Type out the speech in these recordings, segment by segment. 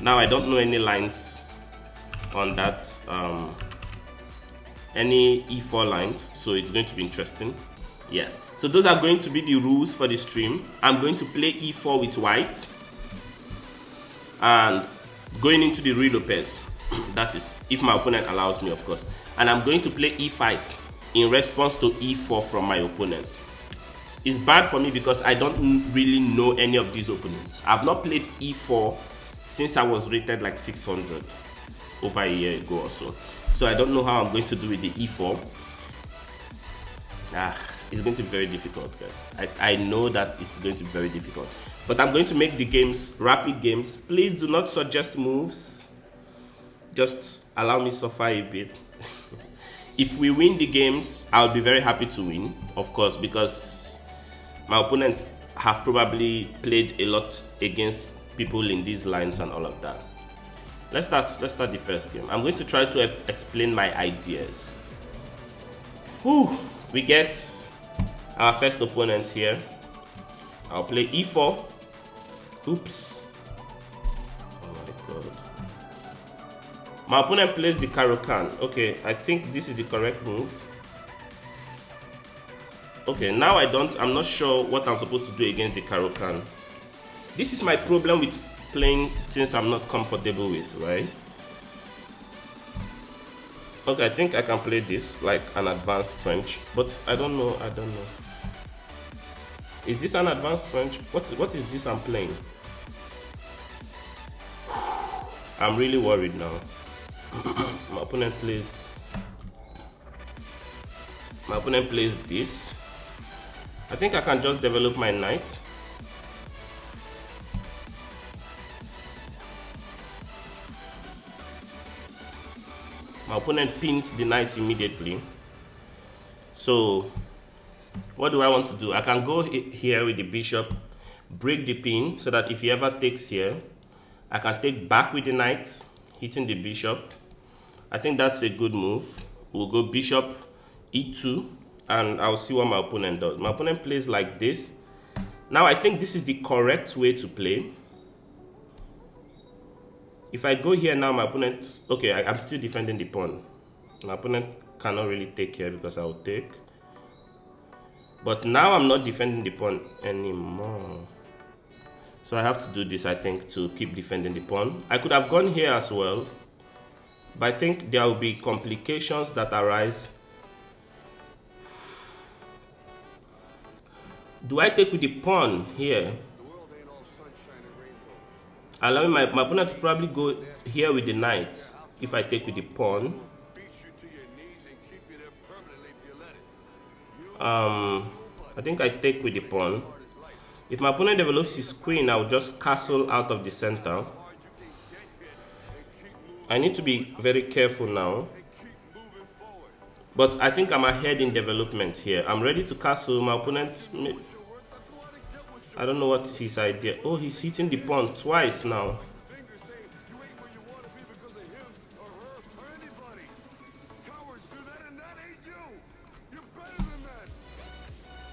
Now I don't know any lines on that, any e4 lines, so it's going to be interesting. Yes, so those are going to be the rules for the stream. I'm going to play e4 with white and going into the repertoire. That is if my opponent allows me, of course, and I'm going to play e5 in response to e4 from my opponent. It's bad for me because I don't really know any of these opponents. I've not played e4 since I was rated like 600 over a year ago or so. So I don't know how I'm going to do with the e4. It's going to be very difficult, guys. I know that it's going to be very difficult. But I'm going to make the games rapid games. Please do not suggest moves. Just allow me suffer a bit. If we win the games, I'll be very happy to win, of course, because my opponents have probably played a lot against people in these lines and all of that. Let's start the first game. I'm going to try to explain my ideas. Whew, we get our first opponent here. I'll play e4. Oops. Oh my god. My opponent plays the Caro-Kann. Okay, I think this is the correct move. Okay, now I'm not sure what I'm supposed to do against the Caro-Kann. This is my problem with playing things I'm not comfortable with, right? Okay, I think I can play this like an advanced French, but I don't know. Is this an advanced French? What is this I'm playing? I'm really worried now. My opponent plays this. I think I can just develop my knight. My opponent pins the knight immediately. So what do I want to do? I can go here with the bishop, break the pin so that if he ever takes here, I can take back with the knight, hitting the bishop. I think that's a good move. We'll go bishop e2 and I'll see what my opponent does. My opponent plays like this. Now I think this is the correct way to play. If I go here now, my opponent, okay, I'm still defending the pawn. My opponent cannot really take here because I'll take. But now I'm not defending the pawn anymore. So I have to do this, I think, to keep defending the pawn. I could have gone here as well, but I think there will be complications that arise. Do I take with the pawn here? Allowing my opponent to probably go here with the knight if I take with the pawn. I think I take with the pawn. If my opponent develops his queen, I'll just castle out of the center. I need to be very careful now. But I think I'm ahead in development here. I'm ready to castle. My opponent, I don't know what his idea. Oh, he's hitting the pawn twice now.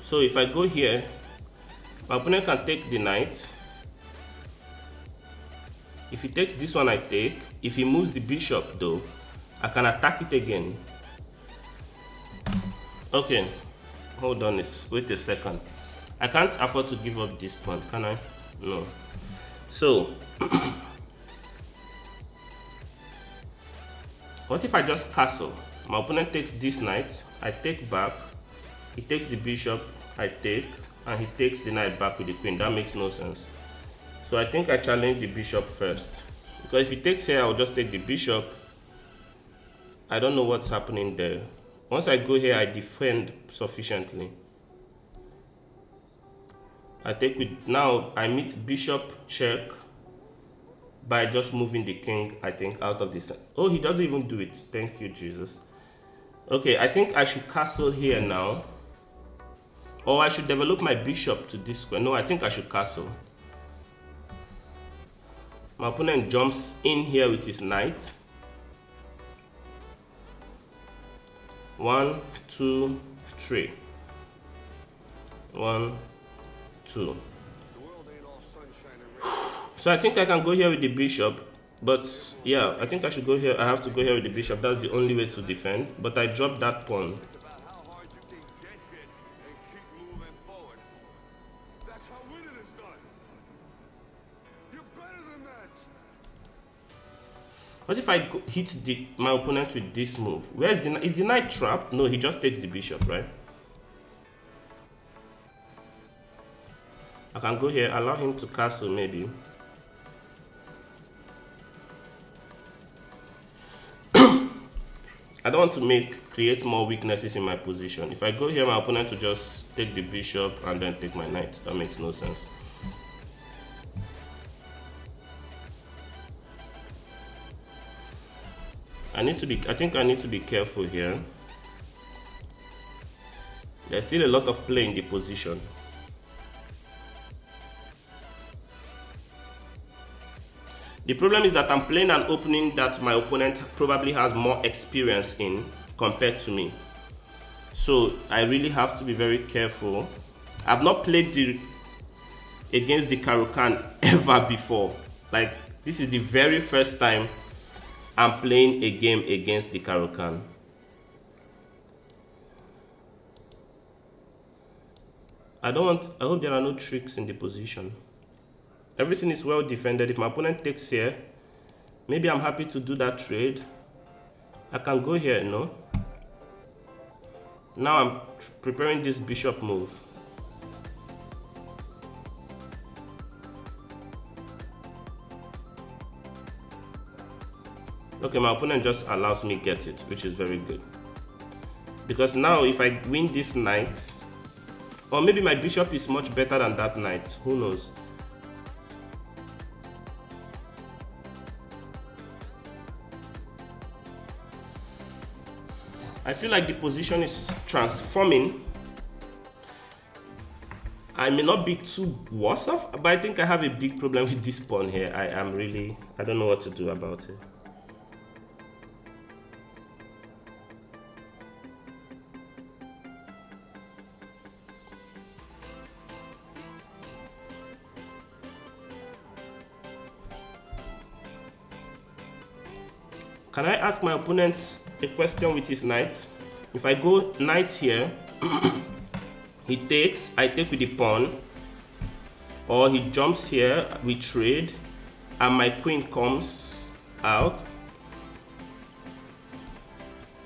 So if I go here, my opponent can take the knight. If he takes this one, I take. If he moves the bishop though, I can attack it again. Okay, hold on, wait a second. I can't afford to give up this pawn, can I? No. So, what if I just castle? My opponent takes this knight, I take back, he takes the bishop, I take, and he takes the knight back with the queen. That makes no sense. So I think I challenge the bishop first. Because if he takes here, I'll just take the bishop. I don't know what's happening there. Once I go here, I defend sufficiently. I take with, now I meet bishop check by just moving the king, I think, out of this. Oh, he doesn't even do it. Thank you, Jesus. Okay, I think I should castle here now. Or I should develop my bishop to this square. No, I think I should castle. My opponent jumps in here with his knight. 1, 2, 3. 1, 2. So I think I can go here with the bishop. But yeah, I think I should go here. I have to go here with the bishop. That's the only way to defend. But I dropped that pawn. What if I hit my opponent with this move? Where's is the knight trapped? No, he just takes the bishop, right? I can go here, allow him to castle maybe. I don't want to create more weaknesses in my position. If I go here, my opponent will just take the bishop and then take my knight. That makes no sense. I think I need to be careful here. There's still a lot of play in the position. The problem is that I'm playing an opening that my opponent probably has more experience in compared to me. So I really have to be very careful. I've not played against the Caro-Kann ever before. Like, this is the very first time I'm playing a game against the Caro-Kann. I hope there are no tricks in the position. Everything is well defended. If my opponent takes here, maybe I'm happy to do that trade. I can go here, no? Now I'm preparing this bishop move. Okay, my opponent just allows me get it, which is very good. Because now if I win this knight, or maybe my bishop is much better than that knight, who knows? I feel like the position is transforming. I may not be too worse off, but I think I have a big problem with this pawn here. I don't know what to do about it. Can I ask my opponent a question with his knight? If I go knight here, he takes, I take with the pawn, or he jumps here, we trade, and my queen comes out.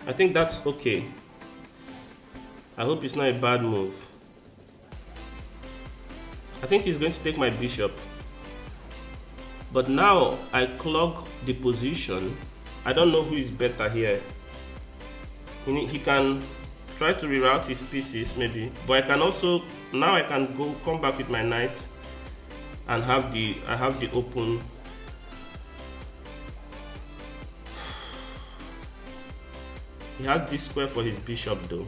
I think that's okay. I hope it's not a bad move. I think he's going to take my bishop. But now I clog the position. I don't know who is better here. He can try to reroute his pieces maybe, but I can also, now I can come back with my knight and I have the open. He has this square for his bishop though.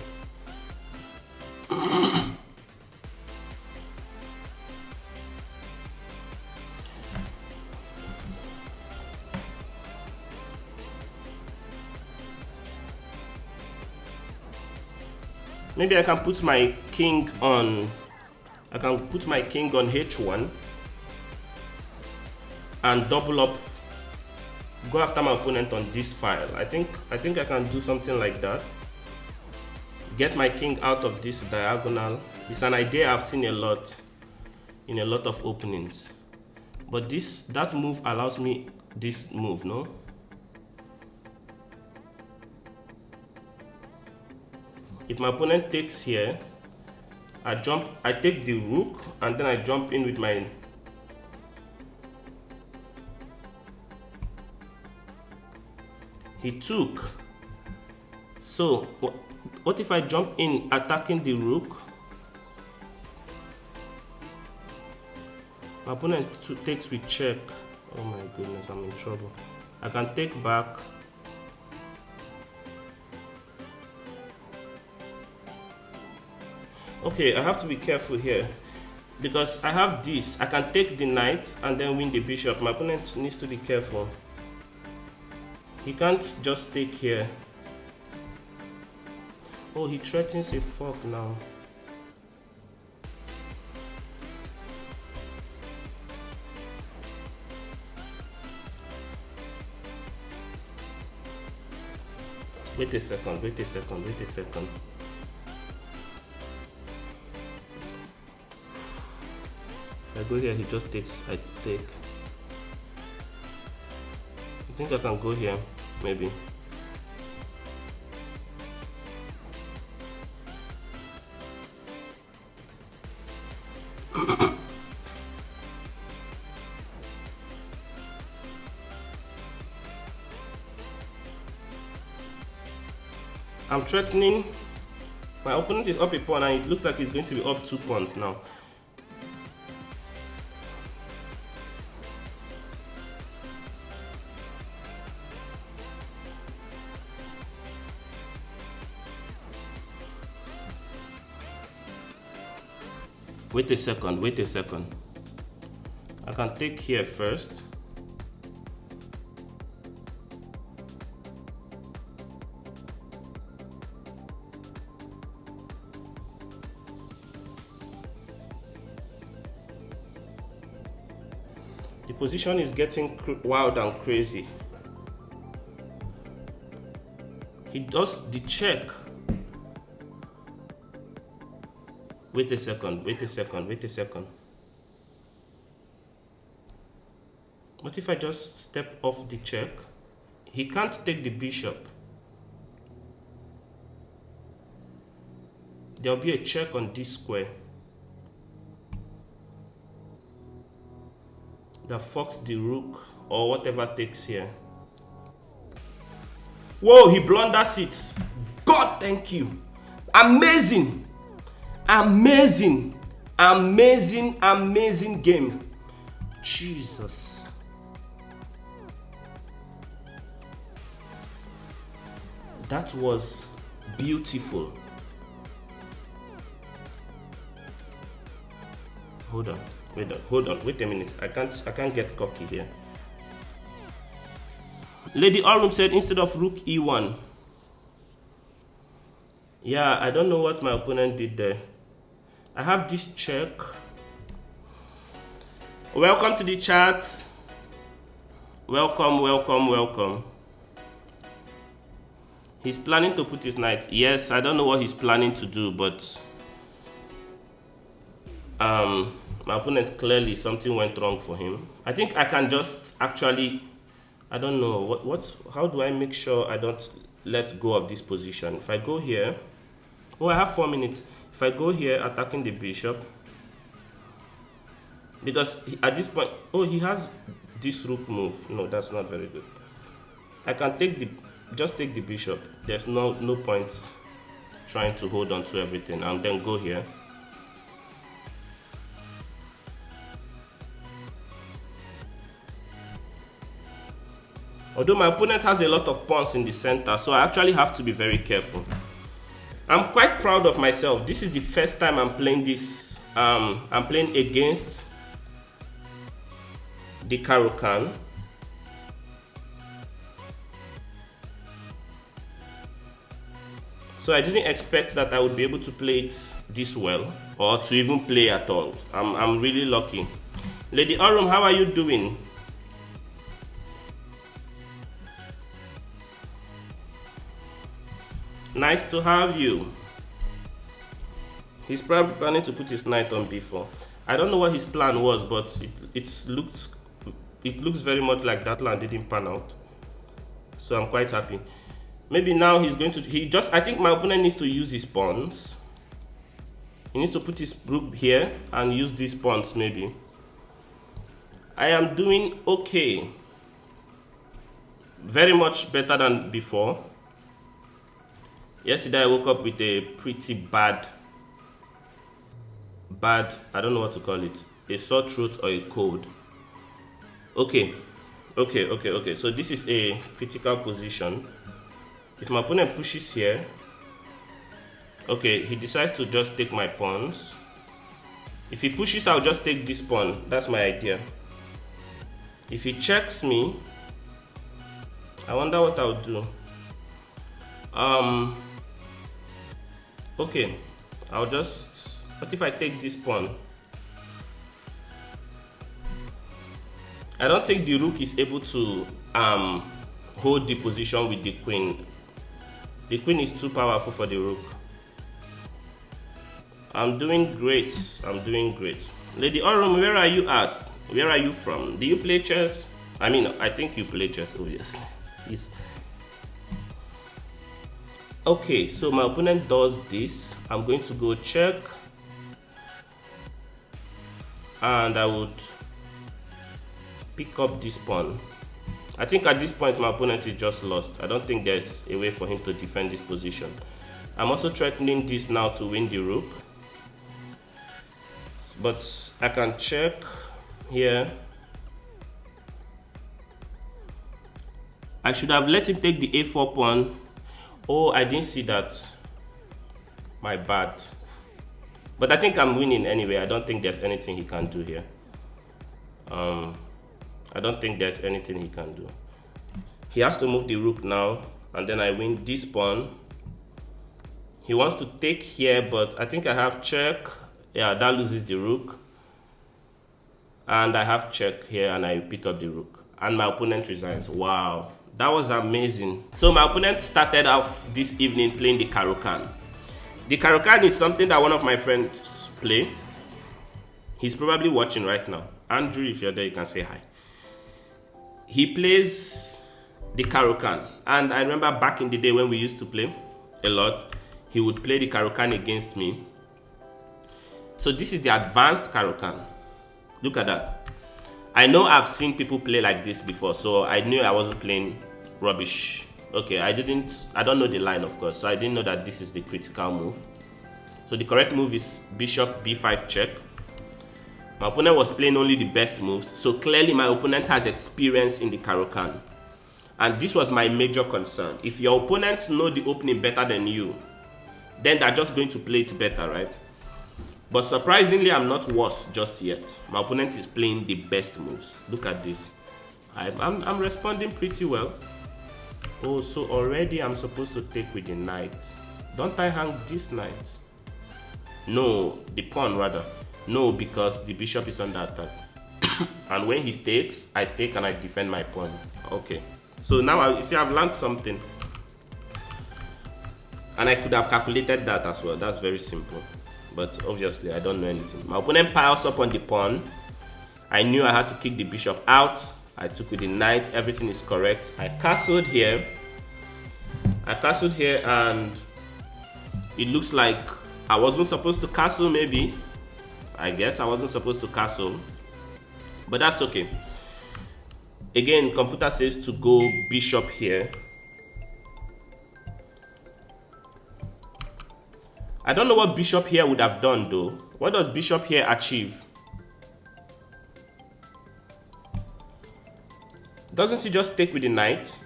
Maybe I can put my king on h1 and double up, go after my opponent on this file. I think I can do something like that. Get my king out of this diagonal. It's an idea I've seen a lot in a lot of openings. But that move allows me this move, no? If my opponent takes here, I take the rook and then I jump in with my, he took. So what if I jump in attacking the rook? My opponent takes with check. Oh my goodness, I'm in trouble. I can take back. Okay, I have to be careful here because I have this. I can take the knight and then win the bishop. My opponent needs to be careful. He can't just take here. Oh, he threatens a fork now. Wait a second. I go here, he just takes, I take. I think I can go here, maybe. I'm threatening. My opponent is up a pawn and it looks like he's going to be up 2 pawns now. Wait a second. I can take here first. The position is getting wild and crazy. He does the check. Wait a second. What if I just step off the check? He can't take the bishop. There'll be a check on this square that fucks the rook or whatever takes here. Whoa, he blunders it. God, thank you. Amazing game. Jesus. That was beautiful. Hold on, wait a minute. I can't get cocky here. Lady Orum said instead of rook e1. Yeah, I don't know what my opponent did there. I have this check. Welcome to the chat. Welcome. He's planning to put his knight. Yes, I don't know what he's planning to do, but my opponent, clearly something went wrong for him. I think I can just actually, I don't know how do I make sure I don't let go of this position? If I go here, I have 4 minutes. If I go here attacking the bishop, because at this point, he has this rook move. No, that's not very good. I can just take the bishop. There's no point trying to hold on to everything and then go here. Although my opponent has a lot of pawns in the center, so I actually have to be very careful. I'm quite proud of myself. This is the first time I'm playing this. I'm playing against the Caro-Kann. So I didn't expect that I would be able to play it this well, or to even play at all. I'm really lucky. Lady Orum, how are you doing? Nice to have you. He's probably planning to put his knight on b4. I don't know what his plan was, but it looks very much like that plan didn't pan out. So I'm quite happy. Maybe now he's going to, I think my opponent needs to use his pawns. He needs to put his rook here and use these pawns maybe. I am doing okay. Very much better than before. Yesterday I woke up with a pretty bad, I don't know what to call it, a sore throat or a cold. Okay, so this is a critical position. If my opponent pushes here, okay, he decides to just take my pawns. If he pushes, I'll just take this pawn. That's my idea. If he checks me, I wonder what I'll do. Okay, what if I take this pawn? I don't think the rook is able to hold the position with the queen. The queen is too powerful for the rook. I'm doing great. I'm doing great. Lady Orum, where are you at? Where are you from? Do you play chess? I mean, I think you play chess, obviously. Okay, so my opponent does this. I'm going to go check. And I would pick up this pawn. I think at this point my opponent is just lost. I don't think there's a way for him to defend this position. I'm also threatening this now to win the rook. But I can check here. I should have let him take the a4 pawn. Oh, I didn't see that. My bad. But I think I'm winning anyway. I don't think there's anything he can do here. I don't think there's anything he can do. He has to move the rook now, and then I win this pawn. He wants to take here, but I think I have check. Yeah, that loses the rook. And I have check here, and I pick up the rook. And my opponent resigns. Wow, that was amazing. So my opponent started off this evening playing the Caro-Kann. The Caro-Kann is something that one of my friends play. He's probably watching right now. Andrew, if you're there, you can say hi. He plays the Caro-Kann. And I remember back in the day when we used to play a lot, he would play the Caro-Kann against me. So this is the advanced Caro-Kann. Look at that. I know I've seen people play like this before, so I knew I wasn't playing rubbish. Okay, I don't know the line, of course, so I didn't know that this is the critical move. So the correct move is bishop b5 check. My opponent was playing only the best moves, so clearly my opponent has experience in the Caro-Kann. And this was my major concern. If your opponents know the opening better than you, then they're just going to play it better, right? But surprisingly, I'm not worse just yet. My opponent is playing the best moves. Look at this. I'm responding pretty well. Oh, so already I'm supposed to take with the knight. Don't I hang this knight? No, the pawn rather. No, because the bishop is under attack. And when he takes, I take and I defend my pawn. Okay. So now you see I've learned something. And I could have calculated that as well. That's very simple. But obviously I don't know anything. My opponent piles up on the pawn. I knew I had to kick the bishop out. I took with the knight. Everything is correct. I castled here. And it looks like I wasn't supposed to castle, maybe. I guess I wasn't supposed to castle. But that's okay. Again, computer says to go bishop here. I don't know what bishop here would have done though. What does bishop here achieve? Doesn't he just take with the knight?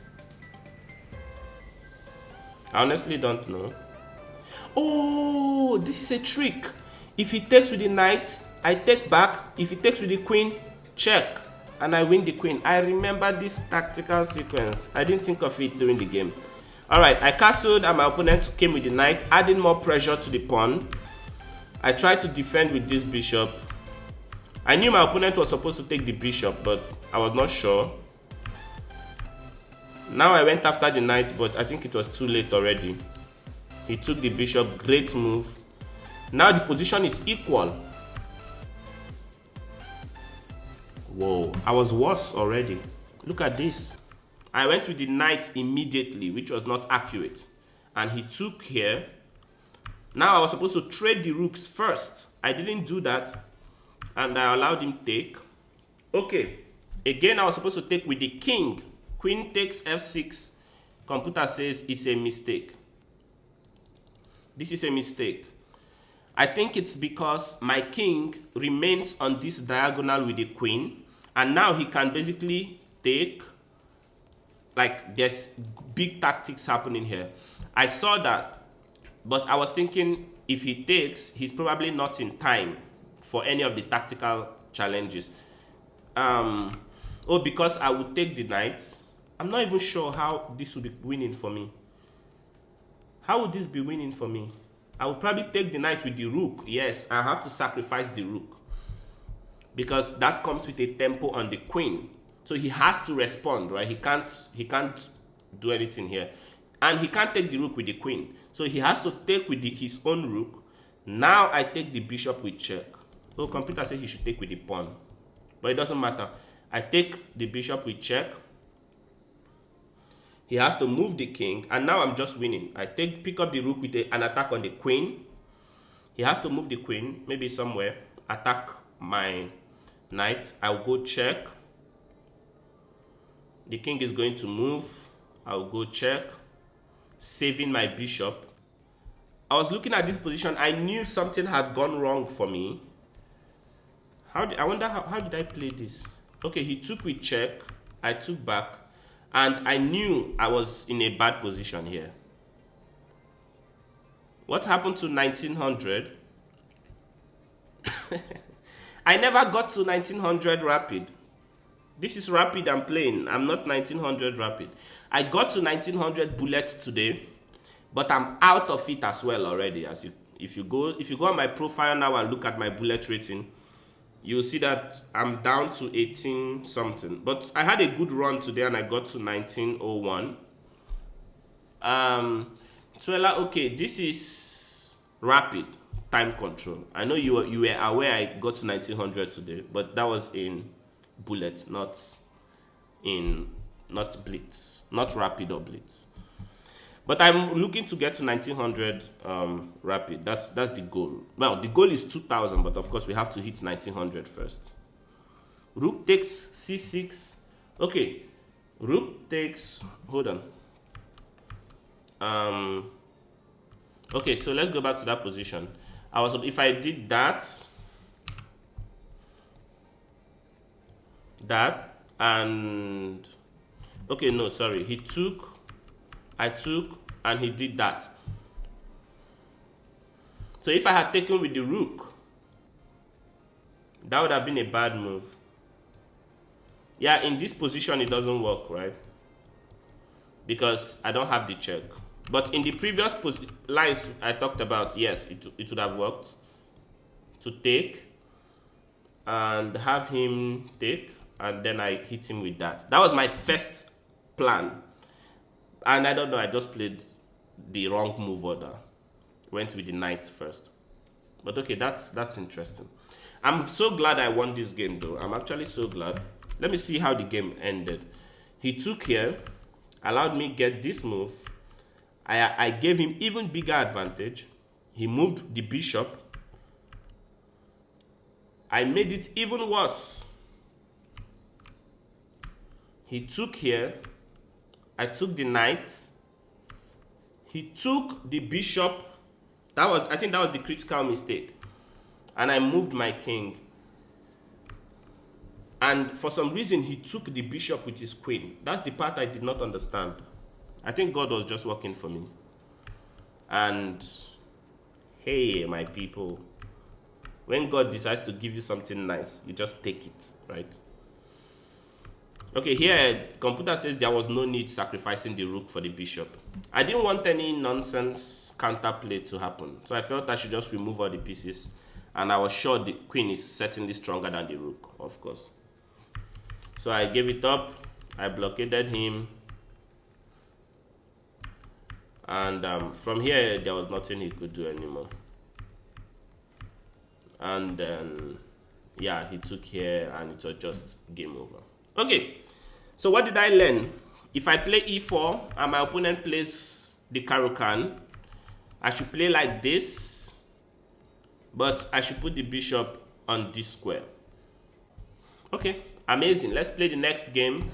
I honestly don't know. Oh, this is a trick. If he takes with the knight, I take back. If he takes with the queen, check. And I win the queen. I remember this tactical sequence. I didn't think of it during the game. Alright, I castled and my opponent came with the knight, adding more pressure to the pawn. I tried to defend with this bishop. I knew my opponent was supposed to take the bishop, but I was not sure. Now I went after the knight, but I think it was too late already. He took the bishop, great move. Now the position is equal. Whoa, I was worse already. Look at this. I went with the knight immediately, which was not accurate. And he took here. Now I was supposed to trade the rooks first. I didn't do that. And I allowed him take. Okay. Again, I was supposed to take with the king. Queen takes f6. Computer says it's a mistake. This is a mistake. I think it's because my king remains on this diagonal with the queen. And now he can basically take. Like, there's big tactics happening here. I saw that, but I was thinking if he takes, he's probably not in time for any of the tactical challenges. Oh, because I would take the knight. I'm not even sure how this would be winning for me. How would this be winning for me? I would probably take the knight with the rook. Yes, I have to sacrifice the rook. Because that comes with a tempo on the queen. So he has to respond, right? He can't do anything here. And he can't take the rook with the queen. So he has to take with his own rook. Now I take the bishop with check. So computer says he should take with the pawn. But it doesn't matter. I take the bishop with check. He has to move the king. And now I'm just winning. I pick up the rook with an attack on the queen. He has to move the queen. Maybe somewhere. Attack my knight. I'll go check. The king is going to move. I'll go check. Saving my bishop. I was looking at this position. I knew something had gone wrong for me. I wonder how did I play this? Okay, he took with check. I took back. And I knew I was in a bad position here. What happened to 1900? I never got to 1900 rapid. This is rapid I'm playing. I'm not 1900 rapid. I got to 1900 bullet today, but I'm out of it as well already. If you go on my profile now and look at my bullet rating, you'll see that I'm down to 18 something. But I had a good run today and I got to 1901. Twella, okay, this is rapid time control. I know you were aware I got to 1900 today, but that was in bullet, not blitz, not rapid or blitz. But I'm looking to get to 1900 rapid. That's the goal. Well, the goal is 2000, but of course we have to hit 1900 first. Rook takes c6. Okay, rook takes. Hold on. Okay, so let's go back to that position. If I did that, and okay, no, sorry, he took. I took and he did that. So if I had taken with the rook, that would have been a bad move. Yeah, in this position it doesn't work, right? Because I don't have the check. But in the previous lines I talked about, yes, it would have worked. To take and have him take, and then I hit him with that. That was my first plan. And I don't know, I just played the wrong move order. Went with the knight first. But okay, that's interesting. I'm so glad I won this game though. I'm actually so glad. Let me see how the game ended. He took here, allowed me get this move. I gave him even bigger advantage. He moved the bishop. I made it even worse. He took here. I took the knight. He took the bishop. I think that was the critical mistake. And I moved my king. And for some reason, he took the bishop with his queen. That's the part I did not understand. I think God was just working for me. And hey, my people, when God decides to give you something nice, you just take it, right? Okay, here, computer says there was no need sacrificing the rook for the bishop. I didn't want any nonsense counterplay to happen. So I felt I should just remove all the pieces. And I was sure the queen is certainly stronger than the rook, of course. So I gave it up. I blockaded him. And from here, there was nothing he could do anymore. And then, yeah, he took here and it was just game over. Okay, so what did I learn? If I play e4 and my opponent plays the Caro-Kann, I should play like this, but I should put the bishop on this square. Okay, amazing. Let's play the next game.